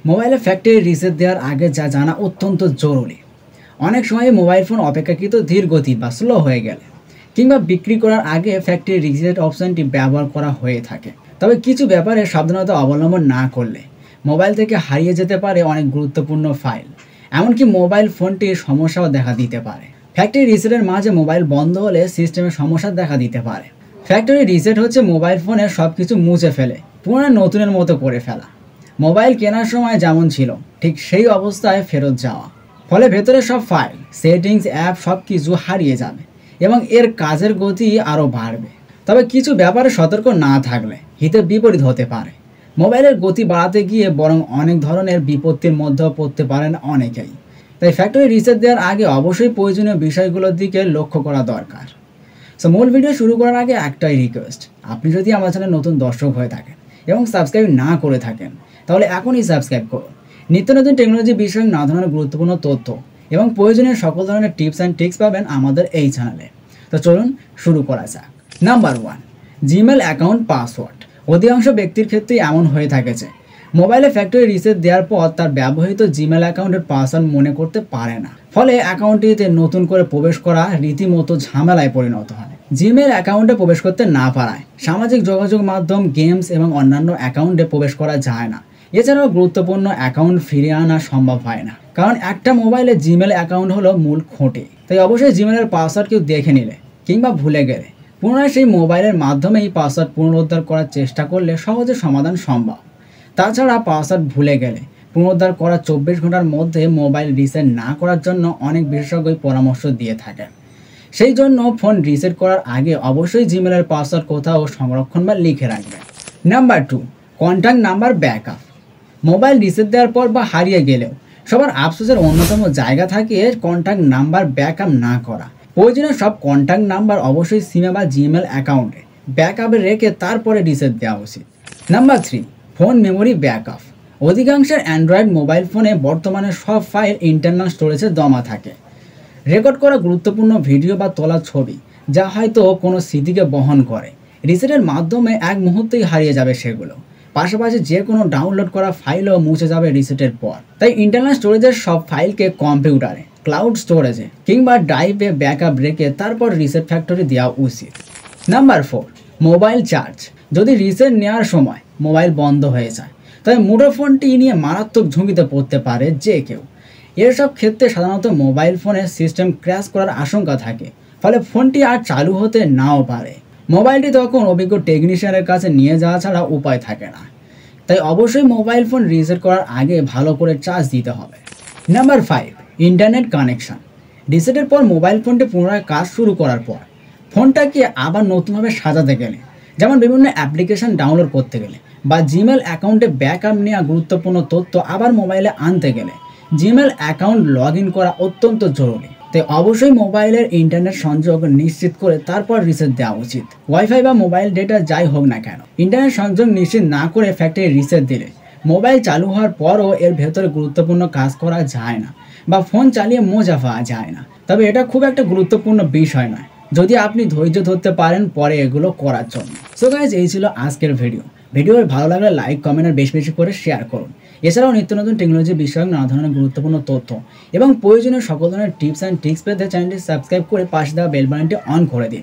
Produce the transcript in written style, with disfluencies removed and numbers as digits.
মোবাইলে factory reset দেওয়ার আগে যা জানা অত্যন্ত জরুরি। অনেক সময় মোবাইল ফোন অপেক্ষাকৃত ধীর গতি বা স্লো হয়ে গেলে কিংবা বিক্রি করার আগে ফ্যাক্টরি রিসেট অপশনটি ব্যবহার করা হয়ে থাকে। তবে কিছু ব্যাপারে সাবধানতা অবলম্বন না করলে মোবাইল থেকে হারিয়ে যেতে পারে অনেক গুরুত্বপূর্ণ ফাইল, এমনকি মোবাইল ফোনটির সমস্যাও দেখা দিতে পারে। ফ্যাক্টরি রিসেটের মাঝে মোবাইল বন্ধ হলে সিস্টেমে সমস্যা দেখা দিতে পারে। ফ্যাক্টরি রিসেট হচ্ছে মোবাইল ফোনের সব কিছু মুছে ফেলে পুনরায় নতুনের মতো করে ফেলা। মোবাইল কেনার সময় যেমন ছিল ঠিক সেই অবস্থায় ফেরত যাওয়া। ফলে ভেতরে সব ফাইল, সেটিংস, অ্যাপ সব কিছু হারিয়ে যাবে এবং এর কাজের গতি আরও বাড়বে। তবে কিছু ব্যাপারে সতর্ক না থাকলে হিতে বিপরীত হতে পারে। মোবাইলের গতি বাড়াতে গিয়ে বরং অনেক ধরনের বিপত্তির মধ্যেও পড়তে পারেন অনেকেই। তাই ফ্যাক্টরি রিসেট দেওয়ার আগে অবশ্যই প্রয়োজনীয় বিষয়গুলোর দিকে লক্ষ্য করা দরকার। সো মূল ভিডিও শুরু করার আগে একটাই রিকোয়েস্ট, আপনি যদি আমার চ্যানেলে নতুন দর্শক হয়ে থাকেন এবং সাবস্ক্রাইব না করে থাকেন তাহলে এখনই সাবস্ক্রাইব করুন। নিত্য নতুন টেকনোলজি বিষয়ক নানা ধরনের গুরুত্বপূর্ণ তথ্য এবং প্রয়োজনীয় সকল ধরনের টিপস অ্যান্ড ট্রিক্স পাবেন আমাদের এই চ্যানেলে। তো চলুন শুরু করা যাক। Number 1, Gmail account password. অধিকাংশ ব্যক্তির ক্ষেত্রেই এমন হয়ে থাকেছে মোবাইলে ফ্যাক্টরি রিসেট দেওয়ার পর তার ব্যবহৃত জিমেল অ্যাকাউন্টের পাসওয়ার্ড মনে করতে পারে না। ফলে অ্যাকাউন্টটিতে নতুন করে প্রবেশ করা রীতিমতো ঝামেলায় পরিণত হয়। জিমেল অ্যাকাউন্টে প্রবেশ করতে না পারায় সামাজিক যোগাযোগ মাধ্যম, গেমস এবং অন্যান্য অ্যাকাউন্টে প্রবেশ করা যায় না। এছাড়াও গুরুত্বপূর্ণ অ্যাকাউন্ট ফিরিয়ে আনা সম্ভব হয় না, কারণ একটা মোবাইলে জিমেল অ্যাকাউন্ট হলো মূল খুঁটি। তাই অবশ্যই জিমেলের পাসওয়ার্ড কেউ দেখে নিলে কিংবা ভুলে গেলে পুনরায় সেই মোবাইলের মাধ্যমে এই পাসওয়ার্ড পুনরুদ্ধার করার চেষ্টা করলে সহজে সমাধান সম্ভব। তাছাড়া পাসওয়ার্ড ভুলে গেলে পুনরুদ্ধার করা 24 ঘন্টার মধ্যে মোবাইল রিসেট না করার জন্য অনেক বিশেষজ্ঞই পরামর্শ দিয়ে থাকেন। সেই জন্য ফোন রিসেট করার আগে অবশ্যই জিমেলের পাসওয়ার্ড কোথাও সংরক্ষণ বা লিখে রাখবেন। Number 2, contact number backup. Mobile reset দেওয়ার পর বা হারিয়ে গেলেও সবার আফসোসের অন্যতম জায়গা থাকে কন্ট্যাক্ট নাম্বার ব্যাকআপ না করা। প্রয়োজনীয় সব কন্ট্যাক্ট নাম্বার অবশ্যই সিমে বা জিমেল অ্যাকাউন্টে ব্যাকআপে রেখে তারপরে রিসেট দেওয়া উচিত। Number 3, phone memory backup. অধিকাংশের অ্যান্ড্রয়েড মোবাইল ফোনে বর্তমানে সব ফাইল ইন্টারনাল স্টোরেজে জমা থাকে। রেকর্ড করা গুরুত্বপূর্ণ ভিডিও বা তোলা ছবি যা হয়তো কোনো স্মৃতিকে বহন করে, রিসেটের মাধ্যমে এক মুহূর্তেই হারিয়ে যাবে সেগুলো। পাশাপাশি যে কোনো ডাউনলোড করা ফাইলও মুছে যাবে রিসেটের পর। তাই ইন্টারনাল স্টোরেজের সব ফাইলকে কম্পিউটারে, ক্লাউড স্টোরেজে কিংবা ড্রাইভে ব্যাকআপ রেখে তারপর রিসেট ফ্যাক্টরি দেওয়া উচিত। Number 4, mobile charge. যদি রিসেট নেওয়ার সময় মোবাইল বন্ধ হয়ে যায় তবে মুঠোফোনটি নিয়ে মারাত্মক ঝুঁকিতে পড়তে পারে যে কেউ। এসব ক্ষেত্রে সাধারণত মোবাইল ফোনের সিস্টেম ক্র্যাশ করার আশঙ্কা থাকে, ফলে ফোনটি আর চালু হতে নাও পারে। মোবাইলটি তখন অভিজ্ঞ টেকনিশিয়ানের কাছে নিয়ে যাওয়া ছাড়া উপায় থাকে না। তাই অবশ্যই মোবাইল ফোন রিসেট করার আগে ভালো করে চার্জ দিতে হবে। Number 5, internet connection. রিসেটের পর মোবাইল ফোনটি পুনরায় কাজ শুরু করার পর ফোনটাকে আবার নতুনভাবে সাজাতে গেলে, যেমন বিভিন্ন অ্যাপ্লিকেশন ডাউনলোড করতে গেলে বা জিমেল অ্যাকাউন্টে ব্যাকআপ নেওয়া গুরুত্বপূর্ণ তথ্য আবার মোবাইলে আনতে গেলে জিমেল অ্যাকাউন্ট লগ ইন করা অত্যন্ত জরুরি। তাই অবশ্যই মোবাইলের ইন্টারনেট সংযোগ নিশ্চিত করে তারপর রিসেট দেওয়া উচিত। ওয়াইফাই বা মোবাইল ডেটা যাই হোক না কেন, ইন্টারনেট সংযোগ নিশ্চিত না করে ফ্যাক্টরি রিসেট দিলে মোবাইল চালু হওয়ার পরও এর ভেতরে গুরুত্বপূর্ণ কাজ করা যায় না বা ফোন চালিয়ে মজা পাওয়া যায় না। তবে এটা খুব একটা গুরুত্বপূর্ণ বিষয় নয় যদি আপনি ধৈর্য ধরতে পারেন পরে এগুলো করার জন্য। সো গাইজ, এই ছিল আজকের ভিডিও। ভালো লাগলে লাইক, কমেন্ট আর বেশি বেশি করে শেয়ার করুন। এছাড়াও নিত্য নতুন টেকনোলজি বিষয়ক নানা ধরনের গুরুত্বপূর্ণ তথ্য এবং প্রয়োজনীয় সকল ধরনের টিপস অ্যান্ড ট্রিক্স পেতে চ্যানেলটি সাবস্ক্রাইব করে পাশে দেওয়া বেল বাটনটি অন করে দিন।